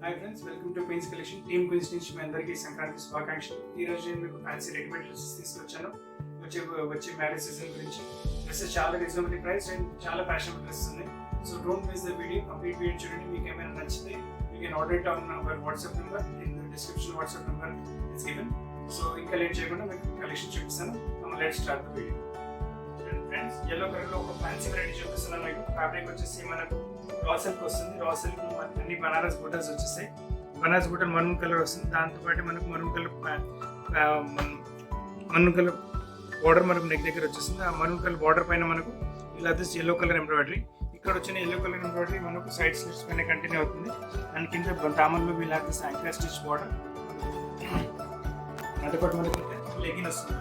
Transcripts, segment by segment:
Hi friends, welcome to Queens collection. Team Queens నుంచి మీ అందరికీ సంక్రాంతి శుభాకాంక్షలు. ఈ రోజు నేను మీకు ఫ్యాన్సీ రెడీమేడ్ డ్రెస్సెస్ తీసుకొచ్చాను. వచ్చే మ్యారేజ్ సీజన్ గురించి డ్రెస్సెస్ చాలా రీజనబుల్ ప్రైస్ అండ్ చాలా ఫ్యాషనబుల్ డ్రెస్సెస్ ఉన్నాయి. So don't miss the video, complete video చూడండి. మీకు ఏమైనా నచ్చితే you can order it on our WhatsApp number. In the description WhatsApp number is given. So ఇంకా late చేయకుండా మీకు కలెక్షన్ చూపిస్తాను. Let's start the video. Friends, yellow colour లో ఒక ఫ్యాన్సీ వెరైటీ చూపిస్తున్నాను. మీకు ఫ్యాబ్రిక్ వచ్చేసి మనకు రా సిల్క్ వస్తుంది. రా సిల్క్ అన్ని బనారస్ బూటాస్ వచ్చేసాయి. బనారస్ బూటల్ మరూన్ కలర్ వస్తుంది. దాంతోపాటు మనకు మరూన్ కలర్ బార్డర్ మనకు నెక్ దగ్గర వచ్చేస్తుంది. ఆ మరూన్ కలర్ బార్డర్ పైన మనకు ఇలా ఎల్లో కలర్ ఎంబ్రాయిడరీ. ఇక్కడ వచ్చిన ఎల్లో కలర్ ఎంబ్రాయిడరీ మనకు సైడ్ స్లిట్స్ పైన కంటిన్యూ అవుతుంది. అండ్ కింద దామన్లో వీళ్ళ యాంకర్ స్టిచ్ బార్డర్. దాంతోపాటు మనకి లెగిన్ వస్తుంది.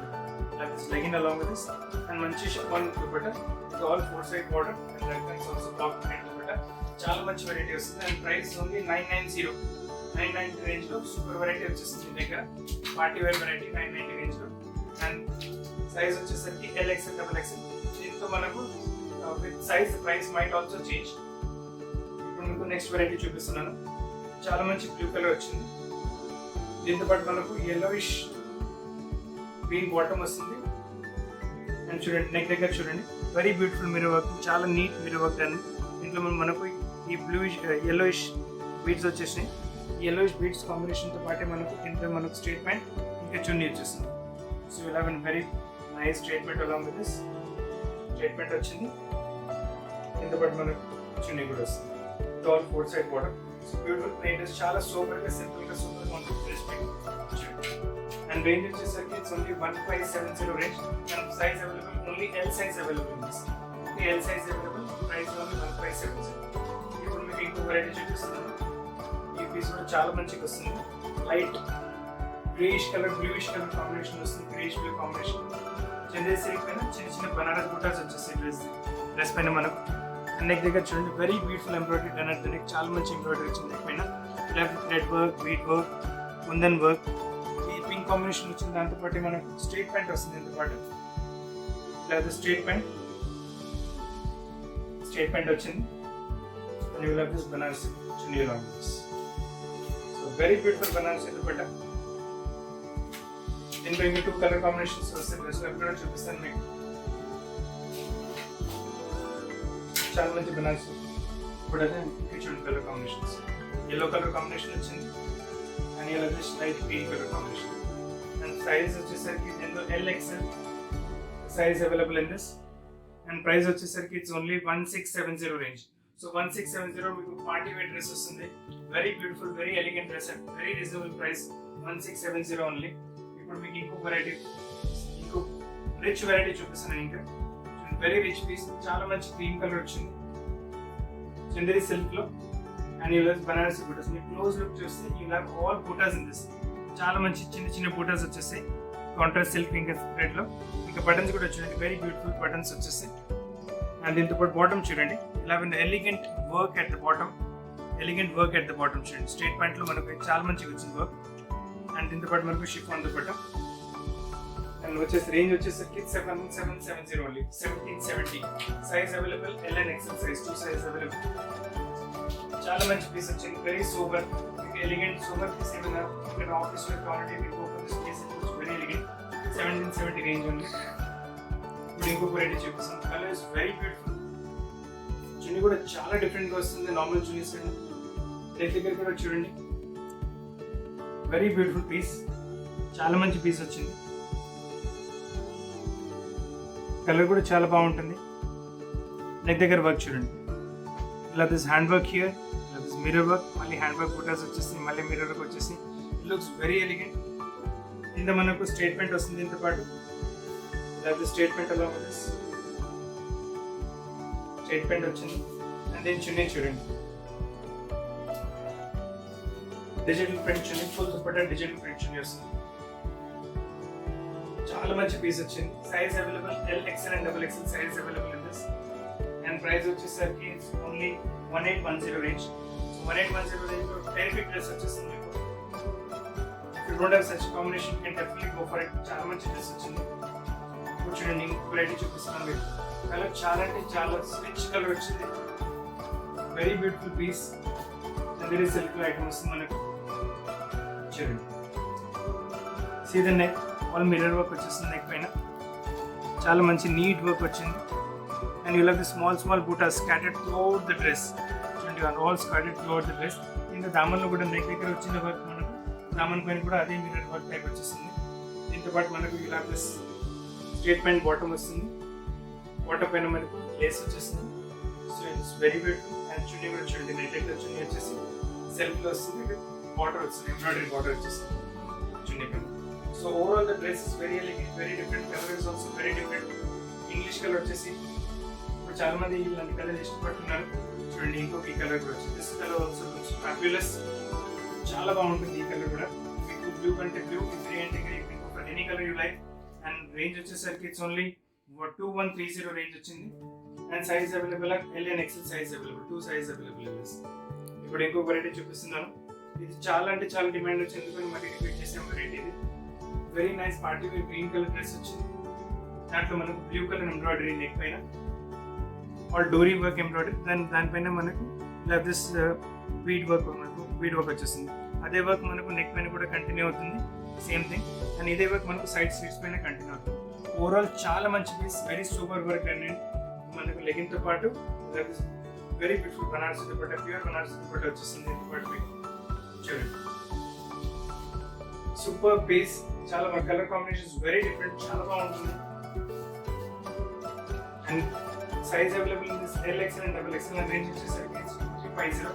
Legging along with this and manchi chiffon dupatta with all four side border and that is also block print dupatta. Chaala manchi variety vasthundi and price only 990 range lo super variety vachestundi దగ్గర party wear variety 990 range lo and size వచ్చేసరికి LXL XXL. దీంతో మనకు with size the price might also change. ఇప్పుడు మీకు next variety చూపిస్తున్నాను. చాలా మంచి blue colour వచ్చింది. దీంతో పాటు మనకు yellowish గ్రీన్ బాటమ్ వస్తుంది. అండ్ చూడండి నెక్ దగ్గర చూడండి, వెరీ బ్యూటిఫుల్ మిర్రర్ వర్క్, చాలా నీట్ మిర్రర్ వర్క్ అని. దీంట్లో మనకు ఈ బ్లూయిష్ yellowish బీడ్స్ వచ్చేసినాయి. yellowish బీడ్స్ కాంబినేషన్తో పాటే మనకు కింద మనకు స్ట్రేట్ ప్యాంట్ ఇంకా చున్నీ వచ్చేస్తుంది. సో ఇలా very nice straight pant along with this. Straight pant వచ్చింది, కింద పాటు మనకు చున్నీ కూడా వస్తుంది. With all four side border. So beautiful plain, చాలా సూపర్గా సింపుల్గా సూపర్గా ఉంటుంది డ్రెస్ ప్యాంట్. And range వచ్చేసరికి it's only 1570 range and size available only L size available in this. The L size available, price only 1570. ఇప్పుడు మీకు ఇంకో వెరైటీ చూపిస్తున్నాను. ఈ పీస్ కూడా చాలా మంచిగా వస్తుంది. Light greyish colour bluish colour combination వస్తుంది. Greyish blue combination. Chanderi silk పైన చిన్న చిన్న బనారస్ బూటాస్ వచ్చేస్తాయి డ్రెస్ పైన మనకు. నెక్ దగ్గర చూడండి, very beautiful embroidery done at the neck. చాలా మంచి ఎంబ్రాయిడరీ వచ్చింది నెక్ పైన. Thread work, bead work, kundan work, pink combination వచ్చింది. దాంతోపాటు మనకు స్ట్రేట్ ప్యాంట్ వస్తుంది. దీంతో పాటు లేదా స్ట్రేట్ ప్యాంట్ వచ్చింది. And you love this Banaras chunni along with this. So very beautiful Banaras dupatta. దీంట్లో ఇంకా 2 కలర్ కాంబినేషన్స్ వస్తాయి. డ్రెస్ లో కూడా చూపిస్తాను మీకు. చాలా మంచి బనారస్ దుపట్టా. చూడండి colour combinations. yellow colour combination వచ్చింది అండ్ ఇలా light green colour combination. And size వచ్చేసరికి దీంట్లో LXL size available in this. And price వచ్చేసరికి ఇట్స్ ఓన్లీ 1670 రేంజ్. సో 1670 మీకు పార్టీ వేర్ డ్రెస్ వస్తుంది. Very beautiful, very elegant dress and very reasonable price 1670 only. ఇప్పుడు మీకు ఇంకో rich variety చూపిస్తున్నాను. ఇంకా వెరీ రిచ్ పీస్, చాలా మంచి క్రీమ్ కలర్ వచ్చింది చందేరి సిల్క్ లో. And you love Banarasi buttas. మీరు క్లోజ్ లుక్ చూస్తే you love all buttas in this. చాలా మంచి చిన్న చిన్న బూటాస్ వచ్చేస్తాయి కాంట్రాస్ట్ సిల్క్ ఇంకా థ్రెడ్ లో. ఇంకా బటన్స్ కూడా చూడండి, వెరీ బ్యూటిఫుల్ బటన్స్ వచ్చేస్తాయి. అండ్ దీంతో పాటు బాటమ్ చూడండి, ఇలా elegant work at the bottom చూడండి. స్ట్రేట్ ప్యాంట్ లో మనకు చాలా మంచిగా వచ్చింది వర్క్. అండ్ దీంతో పాటు మనకు షిఫాన్ దుపట్టా. అండ్ రేంజ్ వచ్చేసరికి 7770 only. 1770 size available. L and XL size 2 size available. చాలా మంచి పీస్ వచ్చింది. Very super, elegant super piece. ఏమైనా ఇక్కడ ఆఫీస్ లో క్వాలిటీ మీకు open this piece very elegant. 1770 range ఉంది. ఇప్పుడు ఇంకొక వెరైటీ చూపిస్తాను. Colour is very beautiful. Chunni కూడా చాలా డిఫరెంట్ గా వస్తుంది. నార్మల్ చున్నీస్ నెక్ దగ్గర కూడా చూడండి, వెరీ బ్యూటిఫుల్ పీస్. చాలా మంచి పీస్ వచ్చింది. కలర్ కూడా చాలా బాగుంటుంది. నెక్ దగ్గర వర్క్ చూడండి, ఇలా దిస్ హ్యాండ్ వర్క్ హియర్, ఇలా దిస్ మిర్రర్ వర్క్, మళ్ళీ హ్యాండ్ వర్క్ బూటాస్ వచ్చేసి మళ్ళీ మిర్రర్ వర్క్ వచ్చేసి ఇట్ లుక్స్ వెరీ ఎలిగెంట్. కింద మనకు స్ట్రేట్ ప్యాంట్ వస్తుంది. దీంతో పాటు ఇలా this straight pant along with this. Straight pant వచ్చింది. అండ్ దీని చున్నీ చూడండి, డిజిటల్ ప్రింట్ చున్నీ. ఫుల్ దుపట్టా డిజిటల్ ప్రింట్ చున్నీ వస్తుంది. చాలా మంచి పీస్ వచ్చింది. Size available LXL and XXL size available in this. And price వచ్చేసరికి ఓన్లీ 1810 రేంజ్. సో 1810 రేంజ్ లో టెరిఫిక్ డ్రెస్ వచ్చేస్తుంది మీకు. If you don't have such combination you can definitely go for it. చాలా మంచి డ్రెస్ వచ్చింది. చూడండి ఇంకొక వెరైటీ చూపిస్తున్నాను మీకు. కలర్ చాలా అంటే చాలా రిచ్ కలర్ వచ్చింది. Very beautiful piece. Chanderi silk item వస్తుంది మనకు. చూడండి, see the neck, all mirror work వచ్చేస్తుంది నెక్ పైన. చాలా మంచి నీట్ వర్క్ వచ్చింది. And you love the small butas scattered throughout the dress. చూడండి, all scattered throughout the dress. ఇంకా దామన్లో కూడా నెక్ దగ్గర వచ్చిన వర్క్ మనకు దామన్ పైన కూడా అదే మిర్రర్ వర్క్ టైప్ వచ్చేస్తుంది. దీంతో పాటు మనకు you love this straight pant bottom వస్తుంది. బాటమ్ పైన మనకు లేస్ వచ్చేస్తుంది. So it's very beautiful. And chunni కూడా చూడండి, నెట్ దగ్గర చున్నీ వచ్చేసి సెల్ఫ్లో వస్తుంది, బార్డర్ వస్తుంది, ఎంబ్రాయిడరీ బార్డర్ వచ్చేస్తుంది చున్నీ పైన. So overall the dress is very elegant, very different. Colour is also very different. English colour వచ్చేసి ఇప్పుడు చాలా మంది ఇలాంటి కలర్ ఇష్టపడుతున్నారు. చూడండి, ఇంకొక ఈ కలర్ కూడా వచ్చింది. This colour also looks fabulous. చాలా బాగుంటుంది ఈ కలర్ కూడా. మీకు బ్లూ కంటే బ్లూ, గ్రే అంటే గ్రే, మీకు any colour you like. And range వచ్చేసరికి ఇట్స్ ఓన్లీ 2130 రేంజ్ వచ్చింది. And size available L and XL size available, 2 size available. ఇప్పుడు ఇంకొక వెరైటీ చూపిస్తున్నాను. ఇది చాలా అంటే చాలా డిమాండ్ వచ్చింది, ఎందుకని మళ్ళీ రిపీట్ చేసాం వెరైటీ. ఇది very nice party wear green colour dress వచ్చింది. దాంట్లో మనకు బ్లూ కలర్ ఎంబ్రాయిడరీ నెక్ పైన, ఆల్ డోరీ వర్క్ ఎంబ్రాయిడరీ. దానిపైన మనకు ఇలా దిస్ బీడ్ వర్క్, మనకు బీడ్ వర్క్ వచ్చేస్తుంది. అదే వర్క్ మనకు నెక్ పైన కూడా కంటిన్యూ అవుతుంది, సేమ్ థింగ్. అండ్ ఇదే వర్క్ మనకు సైడ్ స్లీవ్స్ పైన కంటిన్యూ అవుతుంది. ఓవరాల్ చాలా మంచి piece, very super work. And మనకు లెగిన్తో పాటు very beautiful Banarasi dupatta, pure Banarasi dupatta వచ్చేస్తుంది. చూడండి, సూపర్ పీస్. చాలా కలర్ కాంబినేషన్స్ వెరీ డిఫరెంట్, చాలా బాగుంటుంది. And size available in this L XL and double XL. And range వచ్చేసరికి 350.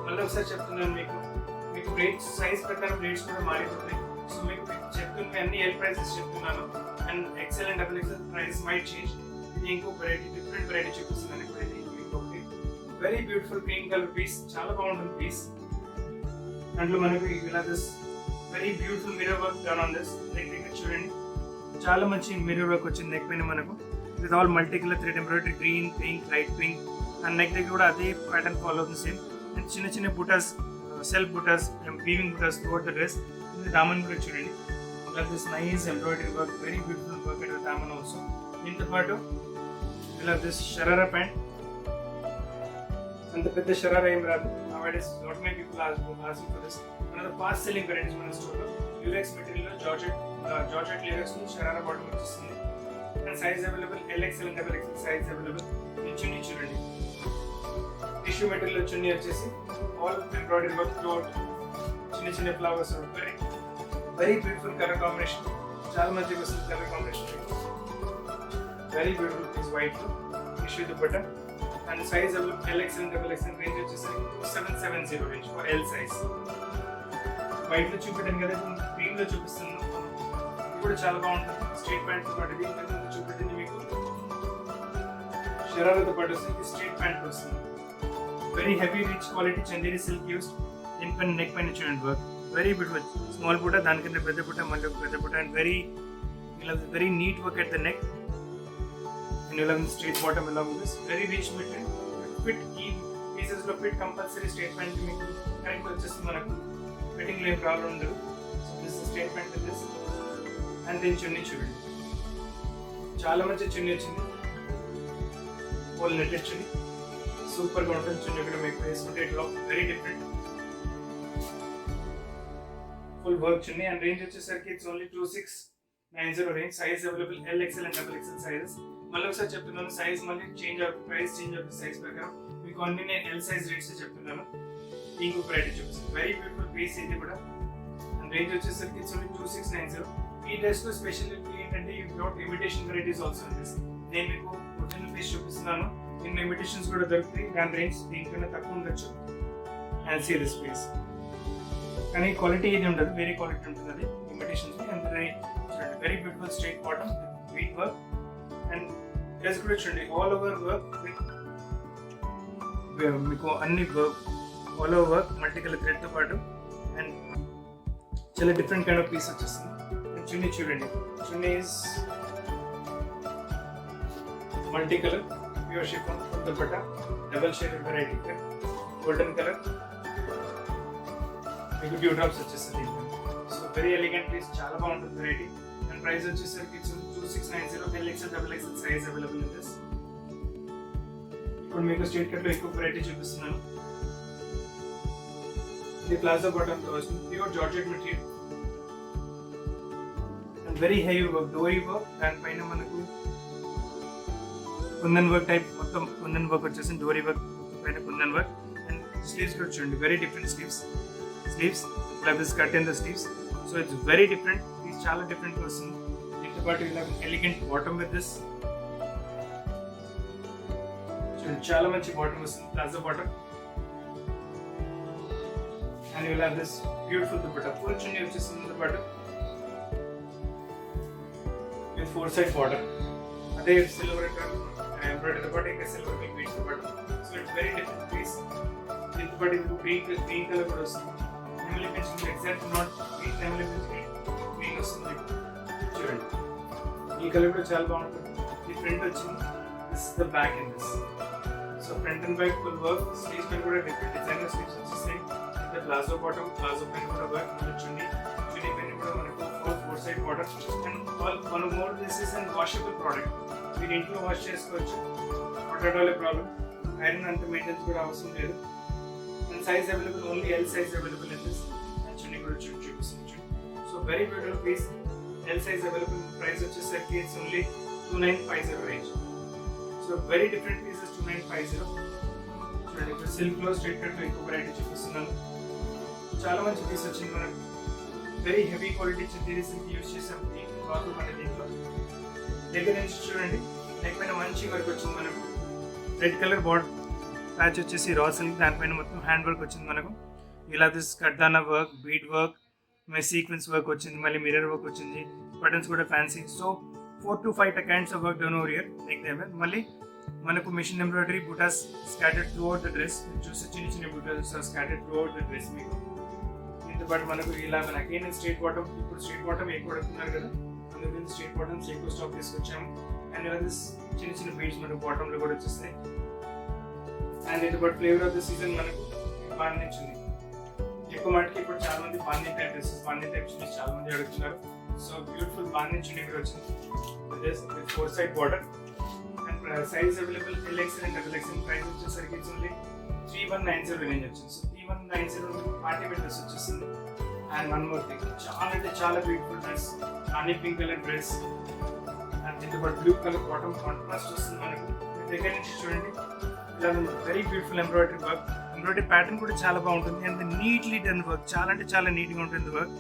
మళ్ళీ ఒకసారి చెప్తున్నాను, మీకు రేట్స్ సైజ్ ప్రకారం రేట్స్ కూడా మారిపోతాయి. సో మీకు చెప్తున్నా అన్ని ఎల్ ప్రైసెస్ చెప్తున్నాను. And XL and double XL price might change. ఇది ఇంకో వెరైటీ, డిఫరెంట్ వెరైటీ చూపిస్తున్నాను ఇప్పుడైతే. ఇంకొకటి very beautiful green colour piece, చాలా బాగుంటుంది పీస్. దాంట్లో మనకు ఇలా this very beautiful mirror work done on this. దగ్గర చూడండి, చాలా మంచి మిర్రర్ వర్క్ వచ్చింది నెక్ పైన మనకు. With all multi colour thread embroidery, green, pink, light pink. And neck దగ్గర కూడా అదే ప్యాటర్న్ ఫాలో అవుతుంది సేమ్. అండ్ చిన్న చిన్న butas, self butas, weaving butas throughout the dress. దామన్ కూడా చూడండి, ఇలా this nice embroidery work, very beautiful work at daman also. దీంతో పాటు ఇలా దిస్ షరారా ప్యాంట్. అంత పెద్ద షరారా ఏం రాదు. Nowadays, lot many people asking for this. One of the fast selling varieties మన స్టోర్లో. ల్యూరెక్స్ మెటీరియల్లో జార్జెట్ ల్యూరెక్స్ షరారా బాటమ్ వచ్చేస్తుంది. And size available L XL and double XL size available. Chunni చూడండి, టిష్యూ మెటీరియల్ చున్నీ వచ్చేసి ఆల్ ఎంబ్రాయిడరీ వర్క్ త్రూఅవుట్, చిన్న చిన్న flowers. Very beautiful colour combination, చాలా మంచిగా వస్తుంది colour combination. Very beautiful piece, white tissue dupatta. And size L XL and double XL. Range వచ్చేసరికి 2770 range for L size. White లో చూపెట్టాను కదా, గ్రీన్ లో చూపిస్తున్నాను. ఇది కూడా చాలా బాగుంటుంది. స్ట్రేట్ ప్యాంట్ పాటు దీని చూపెట్టింది మీకు షరారాతో పాటు వస్తుంది. స్ట్రేట్ ప్యాంట్ వస్తుంది. Very heavy rich quality Chanderi silk use. దీనిపైన నెక్ పైన చూడండి వర్క్, వెరీ బ్యూటిఫుల్. స్మాల్ బుట్ట, దానికంటే పెద్ద బుట్ట, మళ్ళీ ఒక పెద్ద బుట్ట. And very neat work at the neck. And along the straight bottom along this very rich material. Fit key pieces lo fit compulsory straight pant meeku correct vachestunadi manaku. Fitting lo problem undadu. So this is straight pant with this. And then chunni chudandi, chaala manchi chunni vachindi. Full netted chunni, super ga untundi chunni. Ikkada meeku vestunte it look very different. Full work chunni. And range vachesariki it's only 2690 range. Size available L XL and double XL sizes. మళ్ళీ ఒకసారి చెప్తున్నాను, size మళ్ళీ change అవుతుంది, price change అవుతుంది size ప్రకారం. మీకు అన్ని నేను ఎల్ సైజ్ రేట్స్ చెప్తున్నాను. ఇంకొక వెరైటీ చూపిస్తాను. వెరీ బ్యూటిఫుల్ పీస్ ఇది కూడా. అండ్ రేంజ్ వచ్చేసరికి ఇట్స్ ఓన్లీ 2690. ఈ డ్రెస్ లో స్పెషాలిటీ ఏంటంటే you got imitation varieties also in this. నేను మీకు ఒరిజినల్ పీస్ చూపిస్తున్నాను, ఇన్ని ఇమిటేషన్స్ కూడా దొరుకుతాయి. దాని రేంజ్ దీనికన్నా తక్కువ ఉండొచ్చు. అండ్ సీ దిస్ పీస్, కానీ క్వాలిటీ ఇది ఉండదు, వేరే క్వాలిటీ ఉంటుంది అది imitations. And very beautiful straight bottom with work. And dress కూడా చూడండి, ఆల్ ఓవర్ వర్క్ విత్ మీకు అన్ని work, all over work multi colour థ్రెడ్తో పాటు. అండ్ చాలా డిఫరెంట్ కైండ్ ఆఫ్ పీస్ వచ్చేస్తుంది. అండ్ చున్నీ చూడండి, chunni is multi colour pure chiffon dupatta, double shaded variety, golden colour, మీకు డ్యూ డ్రాప్స్ వచ్చేస్తుంది. సో వెరీ ఎలిగెంట్ పీస్, చాలా బాగుంటుంది వెరైటీ. అండ్ ప్రైస్ వచ్చేసరికి 2690. L XL double XL size available in this. ఇప్పుడు మీకు straight cut లో ఎక్కువ వెరైటీ చూపిస్తున్నాను. ఇది ప్లాజో బాటమ్ లో వస్తుంది, pure georgette material and very heavy work, dori work. దానిపైన మనకు కుందన్ వర్క్ టైప్, మొత్తం కుందన్ వర్క్ వచ్చేసి డోరీ వర్క్ పైన కుందన్ వర్క్. అండ్ స్లీవ్స్ కూడా చూడండి, very different sleeves like this cut in the sleeves. So it's very different, ఇది చాలా డిఫరెంట్ వస్తుంది. దీంతో పాటు ఇలా ఎలిగెంట్ బాటమ్ విత్ దిస్ చూడండి, చాలా మంచి బాటమ్ వస్తుంది, palazzo bottom. And you will have this beautiful dupatta, full chunni వచ్చేస్తుంది దుపట్టా విత్ 4 side బార్డర్. అదే సిల్వర్ ఎంబ్రాయిడరీ దుపట్టా, ఇంకా సిల్వర్ మీకు beads dupatta. So it's very different piece. దీంతో పాటు ఇది గ్రీన్ కలర్ కూడా వస్తుంది, నెమలి పెంచుకుంటే ఎగ్జాక్ట్ నాట్ గ్రీన్, నెమలి పెంచుకుంటే గ్రీన్ వస్తుంది చూడండి. ఈ కలర్ కూడా చాలా బాగుంటుంది. ఈ ప్రింట్ వచ్చింది, this is the back in this. So front and back full work. Sleeves పైన కూడా డిఫరెంట్ డిజైనర్ స్లీవ్స్ వచ్చేస్తాయి. ఇంకా ప్లాజో బాటమ్, ప్లాజో పైన కూడా వర్క్, చున్నీ పైన కూడా మనకు 4 side బార్డర్. అండ్ మన more this is and washable product, మీరు ఇంట్లో వాష్ చేసుకోవచ్చు, not at all a problem. Iron అంత మెయింటెన్స్ కూడా అవసరం లేదు. And size available, only L size available in this. And chunni కూడా చూపిస్తుంది. So very beautiful piece, L size available. Price వచ్చేసరికి it's only 2950 range. So very different pieces 2950. చూడండి, ఇప్పుడు silk లో స్ట్రైట్ కట్ ఇంకో వెరైటీ చూపిస్తున్నాను. చాలా మంచి పీస్ వచ్చింది మనకు, very heavy quality Chanderi silk use చేసాం క్లాత్ మన దీంట్లో. దగ్గర నుంచి చూడండి, నెక్ పైన మంచి వర్క్ వచ్చింది మనకు. రెడ్ కలర్ బార్డర్ ప్యాచ్ వచ్చేసి రా సిల్క్, దానిపైన మొత్తం హ్యాండ్ వర్క్ వచ్చింది మనకు. ఇలా దిస్ కడ్దానా work, bead work, sequence work వచ్చింది, మళ్ళీ మిర్రర్ వర్క్ వచ్చింది, బటన్స్ కూడా fancy. So 4 to 5 kinds of work done over here like that. మళ్ళీ మనకు machine embroidery butas scattered throughout the dress. చూస్తే చిన్న చిన్న butas scattered throughout the dress మీకు. దీంతో పాటు మనకు ఇలా మనకి స్ట్రైట్ బాటమ్, ఇప్పుడు స్ట్రైట్ బాటమ్ ఎక్కువ అడుగుతున్నారు కదా, అందుకని స్ట్రైట్ బాటమ్స్ ఎక్కువ స్టాక్ తీసుకొచ్చాము. అండ్ ఇలా దిస్ చిన్న చిన్న బీడ్స్ మనకు బాటమ్ లో కూడా వచ్చేస్తాయి. అండ్ దీంతో పాటు ఫ్లేవర్ ఆఫ్ ద సీజన్ మనకు బాందించింది. ఎక్కువ మటుకి ఇప్పుడు చాలా మంది బాందింగ్ టైప్ డ్రెస్సెస్, బాందింగ్ టైప్ చున్నీస్ చాలా మంది అడుగుతున్నారు. సో బ్యూటిఫుల్ బాందింగ్ చున్నీ కూడా వచ్చింది with 4 side border. And size available LXL and XXL. Price వచ్చేసరికి ఇట్స్ ఓన్లీ 3190 రేంజ్ వచ్చింది. సో 3190 పార్టీ వేర్ డ్రెస్ వచ్చేసింది. అండ్ వన్ మోర్ థింగ్, చాలా అంటే చాలా beautiful dress, Rani pink colour dress. And దీంతో పాటు బ్లూ కలర్ బాటమ్ కాంట్రాస్ట్ వస్తుంది మనకు. దగ్గర నుంచి చూడండి, ఇలా very beautiful embroidery work. Embroidery pattern కూడా చాలా బాగుంటుంది. అండ్ నీట్లీ డన్ వర్క్, చాలా అంటే చాలా నీట్గా ఉంటుంది వర్క్.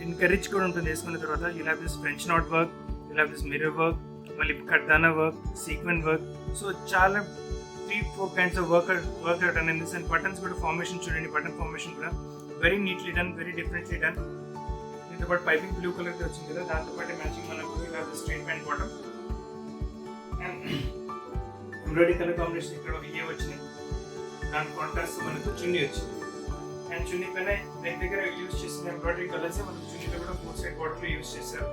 ఇంకా రిచ్ కూడా ఉంటుంది వేసుకున్న తర్వాత. ఇలా దిస్ ఫ్రెంచ్ నాట్ వర్క్, ఇలా దిస్ మిర్రర్ వర్క్, మళ్ళీ కడ్దానా వర్క్, సీక్వెన్ వర్క్. సో చాలా 3-4 kinds of work done in this. And buttons కూడా ఫార్మేషన్ చూడండి, బటన్ ఫార్మేషన్ కూడా very neatly done, very differently done. దీంతో పాటు పైపింగ్ బ్లూ కలర్ వచ్చింది కదా, దాంతో పాటు మ్యాచింగ్ మనకు ఇలా straight pant bottom. And embroidery colour combination ఇక్కడ ఇవే వచ్చినాయి, దాని కాంట్రాస్ట్ మనకు చున్నీ వచ్చింది. అండ్ చున్నీ పైన దగ్గర యూజ్ చేసిన ఎంబ్రాయిడరీ కలర్స్ మనకు చున్నీలో కూడా 4 side బార్డర్ యూజ్ చేశారు.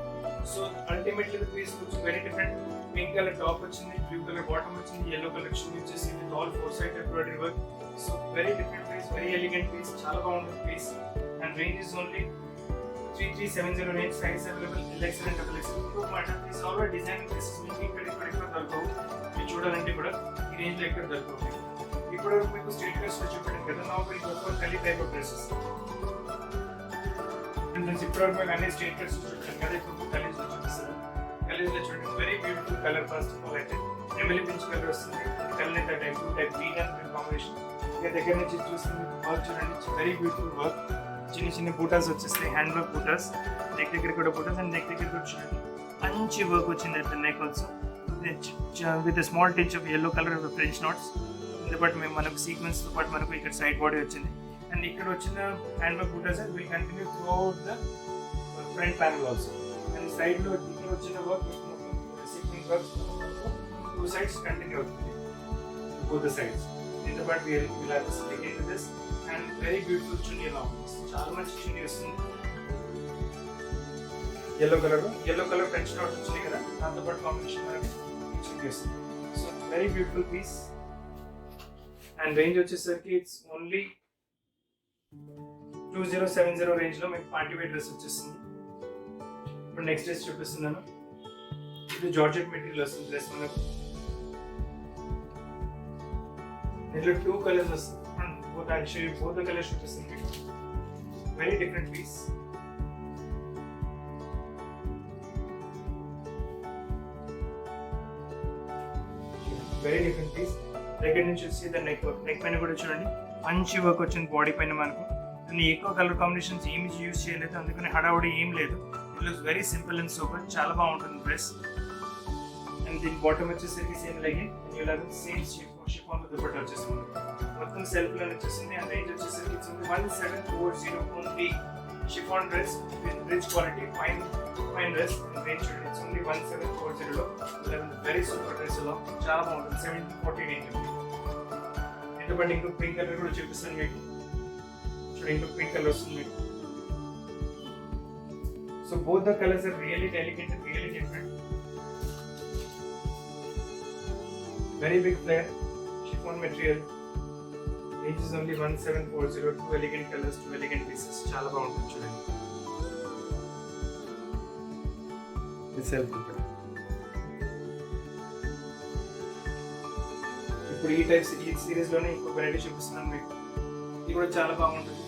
So ultimately the piece looks very different. Pink colour top వచ్చింది, బ్లూ కలర్ బాటమ్ వచ్చింది, yellow కలర్ చున్నీ వచ్చేసి with all 4 side embroidery work. So very different piece, very elegant piece, చాలా బాగుంటుంది పీస్. And range is only 3370 range. Size available LXL and XXL. ఇంకో మాట, these all are design pieces, మీకు ఇక్కడ దొరకవు. మీరు చూడాలంటే కూడా ఈ రేంజ్ లో ఎక్కడ దొరకవు. ఇప్పుడు మీకు స్ట్రైట్ డ్రెస్ చూపెట్టాను కదా, నా ఒక కలీ టైప్ ఆఫ్ డ్రెస్సెస్. ఇప్పటివరకు మీకు అన్ని స్ట్రైట్ డ్రెస్ చూపెట్టాను కదా, ఇప్పుడు కలీజ్ లో చూపిస్తాను. కలీజ్ లో చూడండి, very beautiful colour. First of all అయితే నెమలి పించ్ కలర్ వస్తుంది, colour type green and combination. ఇక దగ్గర నుంచి చూస్తుంది వర్క్ చూడండి, వెరీ బ్యూటిఫుల్ వర్క్. చిన్న చిన్న బూటాస్ వచ్చేస్తాయి, హ్యాండ్ వర్క్ బూటాస్, నెక్ దగ్గర కూడా బూటాస్. అండ్ నెక్ దగ్గర కూడా చూడండి మంచి వర్క్ వచ్చింది అయితే neck also with small touch of yellow colour French NATS. దీంతో పాటు మనకు సీక్వెన్స్తో పాటు మనకు ఇక్కడ సైడ్ బాడీ వచ్చింది. అండ్ ఇక్కడ వచ్చిన hand work buttas will continue through out the front panel also. And సైడ్లో ఇక్కడ వచ్చిన work sequence work 2 sides continue అవుతుంది, both the sides. దీంతో పాటు we'll have this again with this and very beautiful chunni along this. చాలా మంచి చున్నీ వస్తుంది, yellow colour French knot వచ్చింది కదా, దాంతో పాటు కాంబినేషన్ మనకి చున్నీ వస్తుంది. So very beautiful piece. And range వచ్చేసరికి ఇట్స్ ఓన్లీ 2070 రేంజ్ లో మీకు పార్టీ వేర్ డ్రెస్ వచ్చేస్తుంది. ఇప్పుడు నెక్స్ట్ డ్రెస్ చూపిస్తున్నాను. ఇది జార్జెట్ మెటీరియల్ వస్తుంది డ్రెస్ మనకు. దీంట్లో 2 కలర్స్ వస్తుంది. both I'll show you both the colors చూపిస్తుంది. Very different piece. Very different piece. దగ్గర నుంచి వచ్చి ద నెక్ వర్క్, నెక్ పైన కూడా చూడండి మంచి వర్క్ వచ్చింది బాడీ పైన మనకు. అండ్ ఎక్కువ కలర్ కాంబినేషన్స్ ఏమి యూజ్ చేయలేదు, అందుకని హడావుడి ఏం లేదు. It looks very simple and super, చాలా బాగుంటుంది డ్రెస్. అండ్ దీని బాటమ్ వచ్చేసరికి same legging, and same chiffon dupatta వచ్చేస్తుంది. మొత్తం సెల్ఫ్ లో వచ్చేసింది. అండ్ రేంజ్ వచ్చేసరికి 1740 only. Chiffon dress with rich quality, fine dress. Range చూడండి, ఇట్స్ ఓన్లీ 1740 లో వెరీ సూపర్ డ్రెస్ లో చాలా బాగుంటుంది. 1740 రేంజ్ ఉంది. ఎందుకంటే ఇంకొక పింక్ కలర్ కూడా చూపిస్తాను మీకు. చూడండి ఇంకొక పింక్ కలర్ వస్తుంది మీకు. So both the colours are really delicate and really different. Very big flare, chiffon material. Range is only 1740. Two elegant colors, two elegant pieces. చాలా బాగుంటుంది చూడండి. This help. ఇప్పుడు ఈ సిరీస్ లోనే ఇంకో వెరైటీ చూపిస్తున్నాను మీకు. ఇది కూడా చాలా బాగుంటుంది.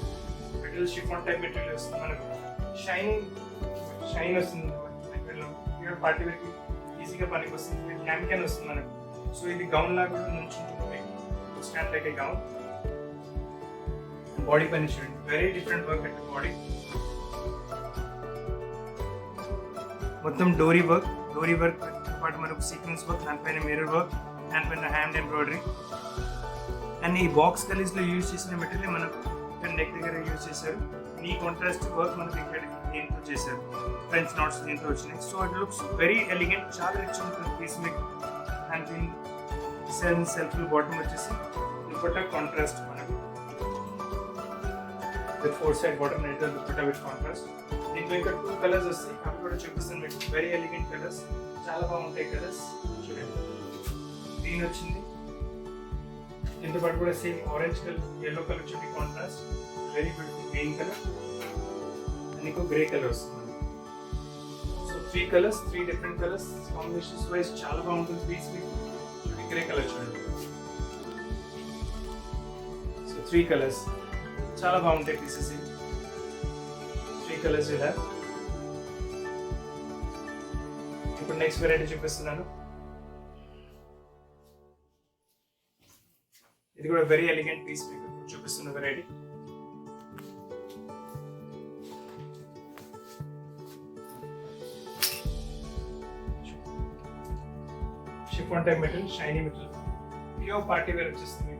మెటీరియల్ షిఫాన్ టైప్ మెటీరియల్ వస్తుంది మనకు. షైన్ వస్తుంది మెటీరియల్. ప్యూర్ పార్టీ వేర్కి ఈజీగా పనికి వస్తుంది. క్యాన్ వస్తుంది మనకు. సో ఇది గౌన్ లాగా కూడా నుంచుంటుంది, stand like a gown. Body పైన చూడండి, వెరీ డిఫరెంట్ వర్క్ అంటే బాడీ మొత్తం డోరీ వర్క్ పాటు మనకు సీక్వెన్స్ వర్క్, దానిపైన మిర్రర్ వర్క్, దానిపైన హ్యాండ్ ఎంబ్రాయిడరీ. అండ్ ఈ బాక్స్ కలీస్ లో యూజ్ చేసిన మెటీరియల్ మనకు ఇక్కడ నెక్ దగ్గర యూజ్ చేశారు. ఈ కాంట్రాస్ట్ వర్క్ మనకు ఇక్కడ దీంతో చేశారు, ఫ్రెంచ్ నాట్స్ దీంతో వచ్చినాయి. So it looks very elegant, చాలా రిచ్ ఉంటుంది పీస్ మీకు. అండ్ దీని సెల్ఫ్ బాటమ్ వచ్చేసి దుపట్టా కాంట్రాస్ట్ మనకు with 4 side bottom netted dupatta with contrast. దీంట్లో ఇంకా 2 కలర్స్ వస్తాయి, అవి కూడా చూపిస్తాను మీకు. వెరీ ఎలిగెంట్ కలర్స్, చాలా బాగుంటాయి కలర్స్. చూడండి గ్రీన్ వచ్చింది, దీంతో పాటు కూడా same orange colour, yellow colour చూడండి contrast, very beautiful green colour. And ఇంకో గ్రే కలర్ వస్తుంది. So 3 colours, 3 different colours combinations wise చాలా బాగుంటుంది పీస్ మీకు. గ్రే కలర్ చూడండి. సో 3 కలర్స్ చాలా బాగుంటాయి పీసెస్. 3 కలర్స్ ఇలా. ఇప్పుడు నెక్స్ట్ వెరైటీ చూపిస్తున్నాను. ఇది కూడా వెరీ ఎలిగెంట్ పీస్ మీకు చూపిస్తున్న variety. Chiffon type material, shiny material, pure party wear వచ్చేస్తుంది.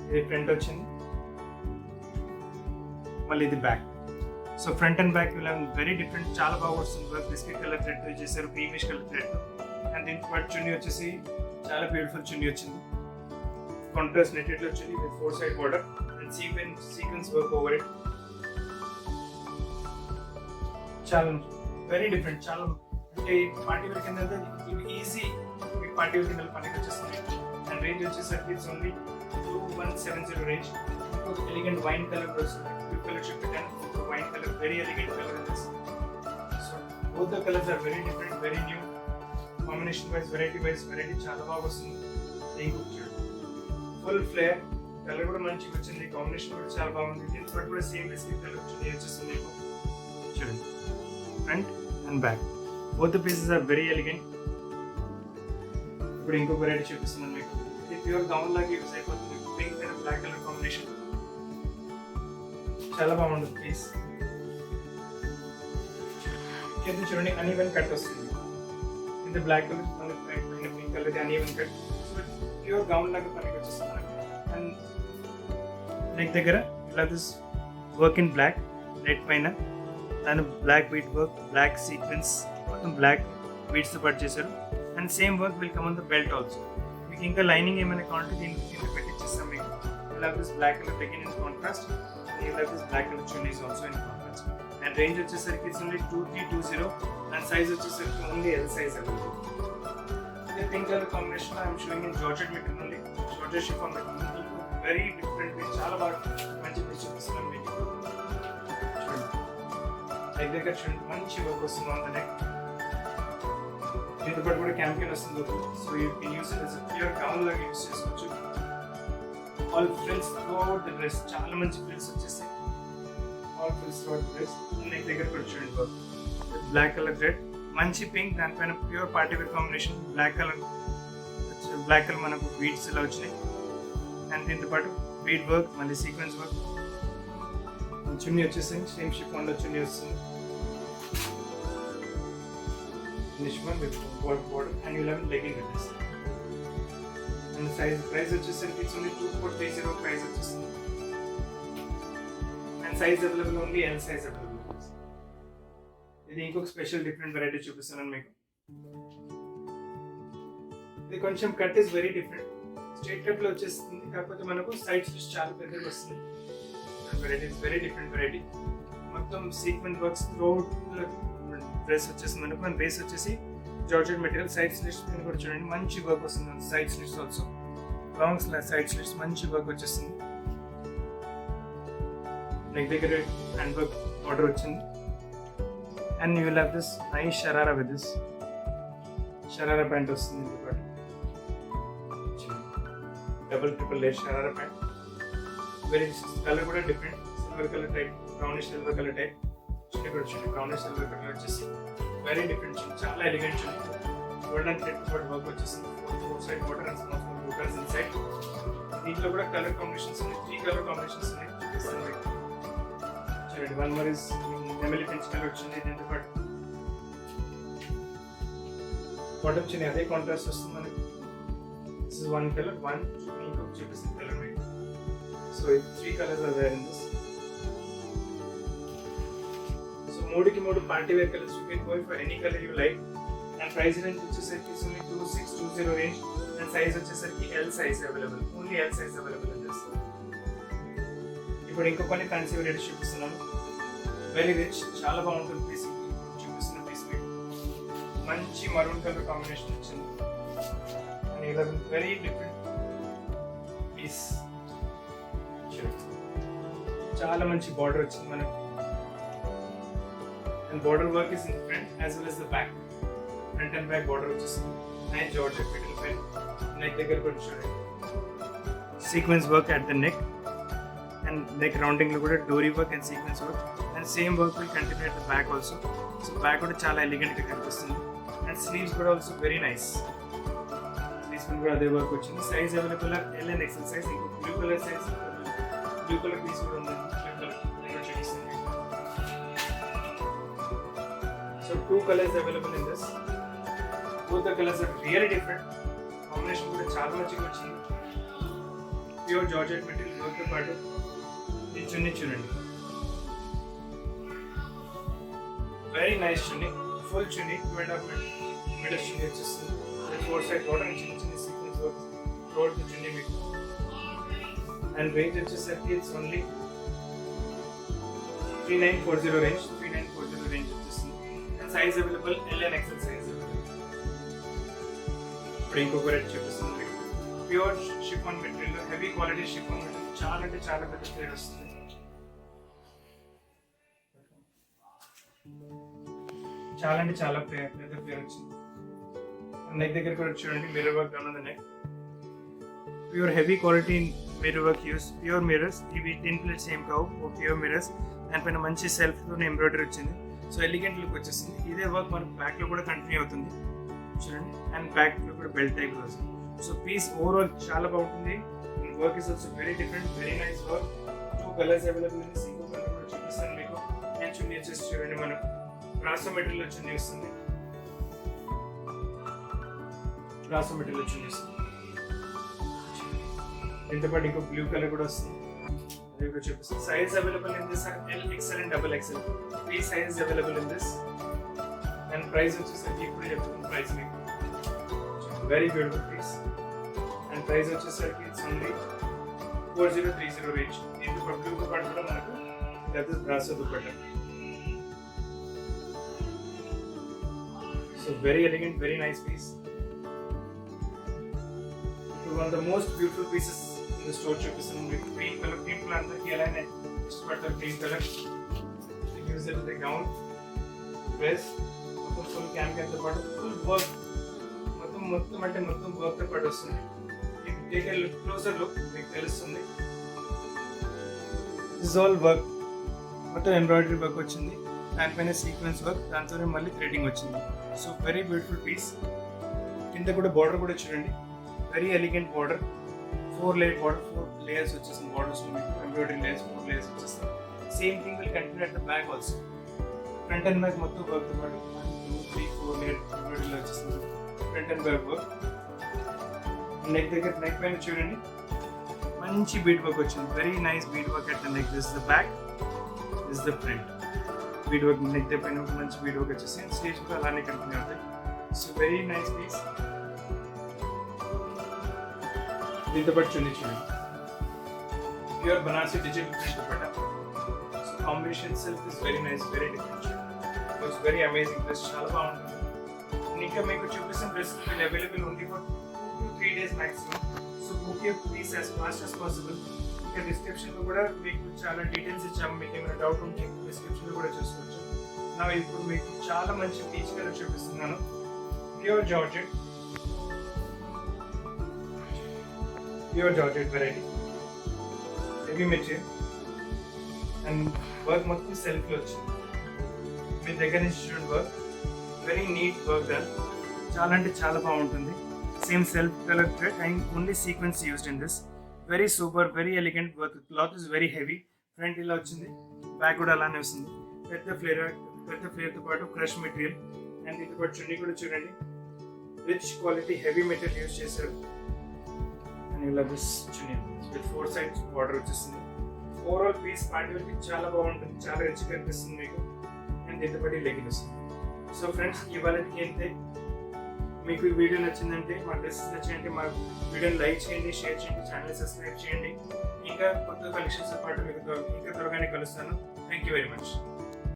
ఇది ఫ్రంట్ వచ్చింది, మళ్ళీ ఇది back. So front and back ఇలా వెరీ డిఫరెంట్, చాలా బాగా వస్తుంది వర్క్. బిస్కెట్ కలర్ థ్రెడ్ తో చేశారు, క్రీమిష్ కలర్ థ్రెడ్ తో. అండ్ దీంతో పాటు చున్నీ వచ్చేసి చాలా బ్యూటిఫుల్ చున్నీ వచ్చింది. కాంట్రాస్ట్ నెట్టెడ్ వచ్చింది with 4 side border and sequence work over it. చాలా వెరీ డిఫరెంట్, చాలా అంటే పార్టీ వేర్ కింద ఇవి ఈజీ మీకు పార్టీ వేర్ కింద పనికి వచ్చేస్తుంది. అండ్ రేంజ్ వచ్చేసరికి ఇట్స్ ఓన్లీ 2170 రేంజ్. ఇంకొక ఎలిగెంట్ వైన్ కలర్ వస్తుంది, బ్లూ కలర్ చూపించాను, wine colour, very elegant colour is. So both the colours are very different, very new. Combination wise, variety చాలా బాగా వస్తుంది. ఇంకొక ఫుల్ ఫ్లేర్ కలర్ కూడా మంచిగా వచ్చింది, కాంబినేషన్ కూడా చాలా బాగుంది. దీంతో కూడా సేమ్ బిస్కెట్ కలర్ వచ్చేస్తుంది మీకు. చూడండి front and back both the pieces are very elegant. ఇప్పుడు ఇంకో వెరైటీ చూపిస్తున్నాను మీకు. ఇది ప్యూర్ గౌన్ లాగా యూజ్ అయిపోతుంది, pink and black colour combination. చాలా బాగుంటుంది పీస్. కింద చూడండి అన్ఈవెన్ కట్ వస్తుంది. ఇది బ్లాక్ కలర్, మళ్ళీ పింక్ కలర్, ఇది అన్ఈవెన్ కట్. ప్యూర్ గౌన్ లాగా పనికి వచ్చేస్తుంది. అండ్ నెక్ దగ్గర ఇలా this work in black, net పైన దాని black bead work, black sequence, మొత్తం బ్లాక్ బీట్స్ తో పాటు చేశారు. And same work will come on the belt also. మీకు ఇంకా లైనింగ్ ఏమైనా కావాలంటే దీన్ని కింద పెట్టించేస్తాం మీకు. ఇలా this black colour begin in contrast, ఇలా this black colour chunnis also in contrast. And range వచ్చేసరికి ఇట్స్ ఓన్లీ 2320 అండ్ సైజ్ వచ్చేసరికి ఓన్లీ L సైజ్ అవైలబుల్. ఇది pink colour combination I'm showing in georgette material only, georgette chiffon material. Very different, చాలా బాగా మంచి piece చూపిస్తున్నాను మీకు. Neck దగ్గర చూడండి మంచి వర్క్ వస్తుంది ఆన్ ద నెక్. దీంతో పాటు కూడా క్యాంపియన్ వస్తుంది. So you can use it as a pure gown లాగా యూస్ చేసుకోవచ్చు. All frills throughout the dress, చాలా మంచి ఫ్రిల్స్ వచ్చేస్తాయి. All frills throughout the dress. Neck దగ్గర కూడా చూడండి వర్క్ బ్లాక్ కలర్ థ్రెడ్, మంచి పింక్, దానిపైన pure party wear combination black colour మనకు బీడ్స్ ఇలా వచ్చినాయి. అండ్ దీంతో పాటు బీడ్ వర్క్, మళ్ళీ సీక్వెన్స్ వర్క్. చున్నీ వచ్చేసింది సేమ్ షిఫాన్లో చున్నీ వస్తుంది. Finish one with border and you'll have legging with this. And size price వచ్చేసరికి it's only 2430 price వచ్చేస్తుంది. And size available only L size available. ఇది ఇంకొక స్పెషల్ డిఫరెంట్ వెరైటీ చూపిస్తున్నాను మీకు. ఇది కొంచెం cut is very different. Straight cut లో వచ్చేస్తుంది, కాకపోతే మనకు సైడ్ స్టిచ్ చాలా పెద్దగా వస్తుంది. Variety is very different variety. మొత్తం సీక్వెన్స్ వర్క్స్ త్రూఅవుట్ డ్రెస్ వచ్చేసింది మనకు. మన బేస్ వచ్చేసి జార్జెట్ మెటీరియల్. సైడ్ స్లిట్స్ మీద కూడా చూడండి మంచి వర్క్ వస్తుంది. Side slits also long side slits మంచి వర్క్ వచ్చేస్తుంది. నెక్ దగ్గర హ్యాండ్ వర్క్ ఆర్డర్ వచ్చింది. And you will have this nice sharara with this sharara pant వస్తుంది. Double triple layer sharara pant. Very colour కూడా different, silver colour type, brownish silver colour type. Chunni కూడా చూడండి brownish silver colour వచ్చేసి very different chunni, చాలా elegant chunni. Golden thread work వచ్చేసింది. 4 side border and small borders inside. దీంట్లో కూడా colour combinations ఉన్నాయి, 3 colour combinations ఉన్నాయి. చూడండి వన్ మోర్ ఇస్ నెమలి పించ్ కలర్ వచ్చింది. దీంతో పాటు బాటమ్ చున్నీ అదే కాంట్రాస్ట్ వస్తుంది మనకి. This is one colour, one ఇంకొక చూపిస్తుంది కలర్ మీకు. So 3 colours are there in this. So 3 party wear colours. You can go for any colour you like. And price range వచ్చేసరికి ఓన్లీ 2620 రేంజ్. అండ్ సైజ్ వచ్చేసరికి L size available, only L size available అని చేస్తాం. ఇప్పుడు ఇంకో కొన్ని fancy varieties చూపిస్తున్నాను. Very rich, చాలా బాగుంటుంది పీస్. చూపిస్తున్న పీస్ మీకు మంచి మరూన్ కలర్ కాంబినేషన్ వచ్చింది. అండ్ ఇలా వెరీ డిఫరెంట్ పీస్. చాలా మంచి బార్డర్ వచ్చింది మనకి. And border work is in front as well as the back. Front and back border వచ్చేస్తుంది. నైస్ జార్జెట్ మెటీరియల్ పైన. నెక్ దగ్గర కూడా చూడండి sequence work at the neck. And neck rounding లో కూడా dori work and sequence work. And same work will continue at the back also. So back కూడా చాలా elegant గా కనిపిస్తుంది. అండ్ స్లీవ్స్ కూడా ఆల్సో వెరీ నైస్. స్లీవ్స్ కూడా అదే వర్క్ వచ్చింది. Size available L and XL size. ఇంకో blue colour size, blue colour piece కూడా ఉంది. So 2 colors available in this. Both the colors are really different. Combination కూడా చాలా మంచిగా వచ్చింది. ప్యూర్ జార్జెట్ మెటీరియల్ వర్క్ తో పాటు ఈ చున్నీ చూడండి. Very nice chunni, full chunni, 2.5 metre chunni వచ్చేస్తుంది. 4 side border చిన్న చిన్న sequence work throughout the chunni మీకు. అండ్ రేంజ్ వచ్చేసరికి ఇట్స్ ఓన్లీ 3940 రేంజ్. 3940 రేంజ్ వచ్చేస్తుంది. And size available L and XL size. ఇప్పుడు ఇంకొక రేట్ చూపిస్తుంది మీకు. Pure chiffon material, heavy quality chiffon material. చాలా అంటే చాలా పెద్ద ప్లేట్ వస్తుంది. చాలా అంటే చాలా పెద్ద ప్లేట్ వచ్చింది. నెక్ దగ్గర కూడా చూడండి మిర్రర్ వర్క్ ఉన్నది neck. Pure heavy quality mirror work use. Pure mirrors ఇవి 10 ప్లేట్స్ ఏం కావు, ప్యూర్ మిర్రర్స్. దానిపైన మంచి సెల్ఫ్ తో ఎంబ్రాయిడరీ వచ్చింది. సో ఎలిగెంట్ లుక్ వచ్చేసింది. ఇదే వర్క్ మనకు బ్యాక్ లో కూడా కంటిన్యూ అవుతుంది చూడండి. అండ్ బ్యాక్ లో కూడా బెల్ట్ టైప్ వస్తుంది. సో పీస్ ఓవరాల్ చాలా బాగుంటుంది. Work is also very different, very nice work. 2 colours available ఉంది. సింగిల్ కలర్ కూడా చూపిస్తాను మీకు. నేను చున్నీ వచ్చేసి చూడండి మనకు బ్రాసో మెటీరియల్ చున్నీ వస్తుంది. బ్రాసో మెటీరియల్ చున్నీ వస్తుంది. దీంతో పాటు ఇంకో బ్లూ కలర్ కూడా వస్తుంది. అది కూడా చూపిస్తాను. Size available in this L, XL and double XL. 3 sizes available in this. And price వచ్చేసరికి ఇప్పుడు చెప్తున్నాను ప్రైస్ మీకు. Very beautiful piece. And price వచ్చేసరికి ఇట్స్ ఓన్లీ 4030 రేంజ్. దీంతో పాటు బ్లూ పాటు కూడా మనకు that is brasso dupatta. So very elegant, very nice piece. ఇప్పుడు one of the most beautiful pieces in the store చూపిస్తాను మీకు. గ్రీన్ కలర్, గ్రీన్ కలర్ అందరికీ ఎలానే ఇష్టపడతారు. Green colour use it the gown dress. Full can తో పాటు ఫుల్ వర్క్, మొత్తం అంటే మొత్తం వర్క్ తో పాటు వస్తుంది. Take a look, closer look, మీకు తెలుస్తుంది. దిస్ ఆల్ వర్క్, మొత్తం ఎంబ్రాయిడరీ వర్క్ వచ్చింది, దానిపైన సీక్వెన్స్ వర్క్, దాంతోనే మళ్ళీ థ్రెడింగ్ వచ్చింది. So very beautiful piece. కింద కూడా బార్డర్ కూడా చూడండి, వెరీ ఎలిగెంట్ బార్డర్, 4 లేయర్స్ వచ్చేసింది బార్డర్స్, మీకు ఎంబ్రాయిడరీ లేయర్స్ 4 లేయర్స్ వచ్చేస్తాయి. Same thing will continue at the back also. Front and back మొత్తం వర్క్ పాటు 1 2 3 4 లేయర్ ఎంబ్రాయిడరీలో వచ్చేస్తుంది front and back work. Neck దగ్గర, నెక్ పైన చూడండి మంచి బీట్ వర్క్ వచ్చింది, very nice bead work at the neck. This the back, this the front. Bead work neck పైన మంచి బీట్ వర్క్ వచ్చేసి స్లీవ్స్ కూడా అలానే కంటిన్యూ అవుతాయి. So very nice piece. దీంతో పాటు చూడండి, pure Banarasi digital print dupatta. So combination self is very nice, very different. It was very amazing dress, చాలా బాగుంటుంది. ఇంకా మీకు చూపిస్తున్న dress available only for 2 to 3 days maximum. So book your please as fast as possible. ఇంకా డిస్క్రిప్షన్లో కూడా మీకు చాలా డీటెయిల్స్ ఇచ్చాము, మీకు ఏమైనా డౌట్ ఉంటే డిస్క్రిప్షన్లో కూడా చూసుకోవచ్చు. నా ఇప్పుడు మీకు చాలా మంచి పీచ్ కలర్ చూపిస్తున్నాను, pure georgette variety, heavy material and work మొత్తం సెల్ఫ్లో వచ్చింది. మీ దగ్గర నుంచి చూడండి work, very neat work done, చాలా అంటే చాలా బాగుంటుంది. Same self colour thread and only sequence used in this. Very super, very elegant work. Cloth is very heavy. Front ఇలా వచ్చింది, బ్యాక్ కూడా అలానే వస్తుంది. పెద్ద ఫ్లేర్తో పాటు క్రష్ మెటీరియల్ అండ్ దీంతో పాటు చున్నీ కూడా చూడండి, rich quality heavy material use చేశారు. అండ్ ఇలా this chunni with 4 sides border వచ్చేస్తుంది. ఓవరాల్ పీస్ పార్టీ వేర్కి చాలా బాగుంటుంది, చాలా రిచ్ కనిపిస్తుంది మీకు. అండ్ దీంతో పాటు లెగిన్ వస్తుంది. సో ఫ్రెండ్స్, ఇవాళకి అంతే. మీకు ఈ వీడియో నచ్చిందంటే, మా డ్రెస్సెస్ నచ్చిందంటే మా వీడియోని లైక్ చేయండి, షేర్ చేయండి, ఛానల్ సబ్స్క్రైబ్ చేయండి. ఇంకా కొత్త కలెక్షన్స్ పాటు మీకు ఇంకా త్వరగానే కలుస్తాను. Thank you very much.